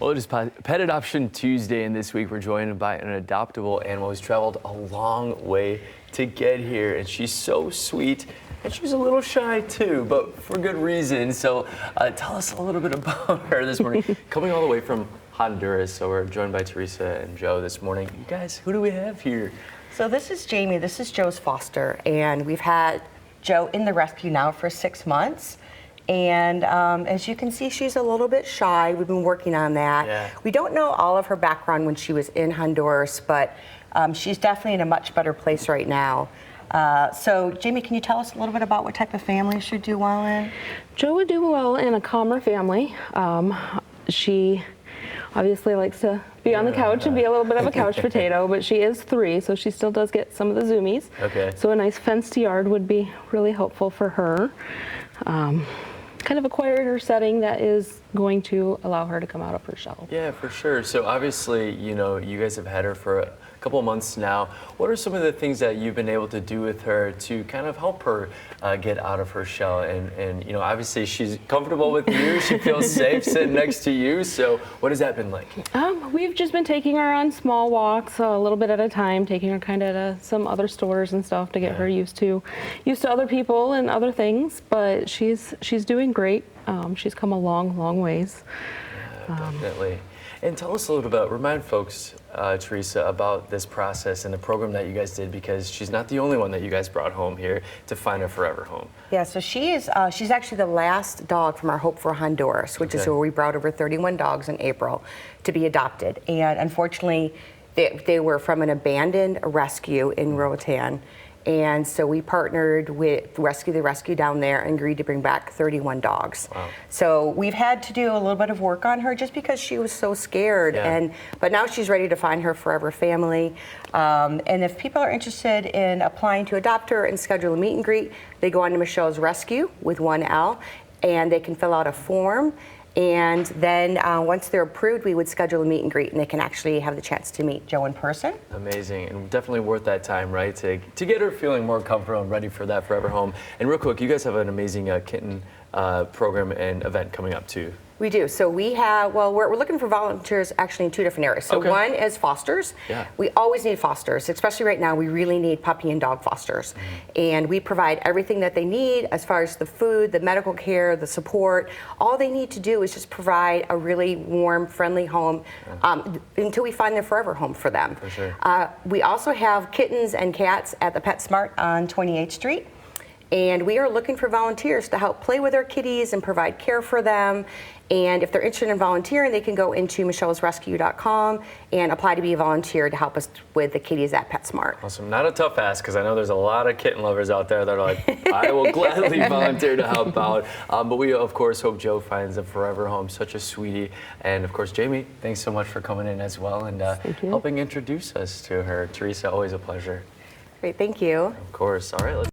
Well, it is Pet Adoption Tuesday, and this week we're joined by an adoptable animal who's traveled a long way to get here, and she's so sweet, and she's a little shy too, but for good reason. So tell us a little bit about her this morning, coming all the way from Honduras. So we're joined by Teresa and Joe this morning. You guys, who do we have here? So this is Jamie, this is Joe's foster, and we've had Joe in the rescue now for 6 months. And as you can see, she's a little bit shy. We've been working on that. Yeah. We don't know all of her background when she was in Honduras, but she's definitely in a much better place right now. So Jamie, can you tell us a little bit about what type of family she'd do well in? Joe would do well in a calmer family. She obviously likes to be on the couch and be a little bit of a couch potato, but she is 3, so she still does get some of the zoomies. Okay. So a nice fenced yard would be really helpful for her. Kind of a quieter setting that is going to allow her to come out of her shell. Yeah, for sure. So obviously, you know, you guys have had her for a couple of months now. What are some of the things that you've been able to do with her to kind of help her get out of her shell? And you know, obviously she's comfortable with you. She feels safe sitting next to you. So what has that been like? We've just been taking her on small walks, a little bit at a time, taking her kind of to some other stores and stuff to get her used to other people and other things. But she's doing great. She's come a long ways. Yeah, definitely. And tell us a little bit, remind folks, Teresa, about this process and the program that you guys did, because she's not the only one that you guys brought home here to find a forever home. Yeah, so she's actually the last dog from our Hope for Honduras, which is where we brought over 31 dogs in April to be adopted. And unfortunately, they were from an abandoned rescue in Roatan. And so we partnered with Rescue the Rescue down there and agreed to bring back 31 dogs. Wow. So we've had to do a little bit of work on her just because she was so scared. Yeah. But now she's ready to find her forever family. And if people are interested in applying to adopt her and schedule a meet and greet, they go on to Michelle's Rescue with 1 L, and they can fill out a form. And then once they're approved, we would schedule a meet and greet, and they can actually have the chance to meet Joe in person. Amazing, and definitely worth that time, right? To get her feeling more comfortable and ready for that forever home. And real quick, you guys have an amazing kitten program and event coming up too. We do. So we have, well, we're looking for volunteers actually in 2 different areas. So one is fosters. Yeah. We always need fosters, especially right now. We really need puppy and dog fosters. And we provide everything that they need as far as the food, the medical care, the support. All they need to do is just provide a really warm, friendly home until we find their forever home for them. For sure. We also have kittens and cats at the PetSmart on 28th Street. And we are looking for volunteers to help play with our kitties and provide care for them. And if they're interested in volunteering, they can go into michellesrescue.com and apply to be a volunteer to help us with the kitties at PetSmart. Awesome. Not a tough ask, because I know there's a lot of kitten lovers out there that are like, I will gladly volunteer to help out. But we, of course, hope Joe finds a forever home. Such a sweetie. And, of course, Jamie, thanks so much for coming in as well and helping introduce us to her. Teresa, always a pleasure. Great. Thank you. Of course. All right. Let's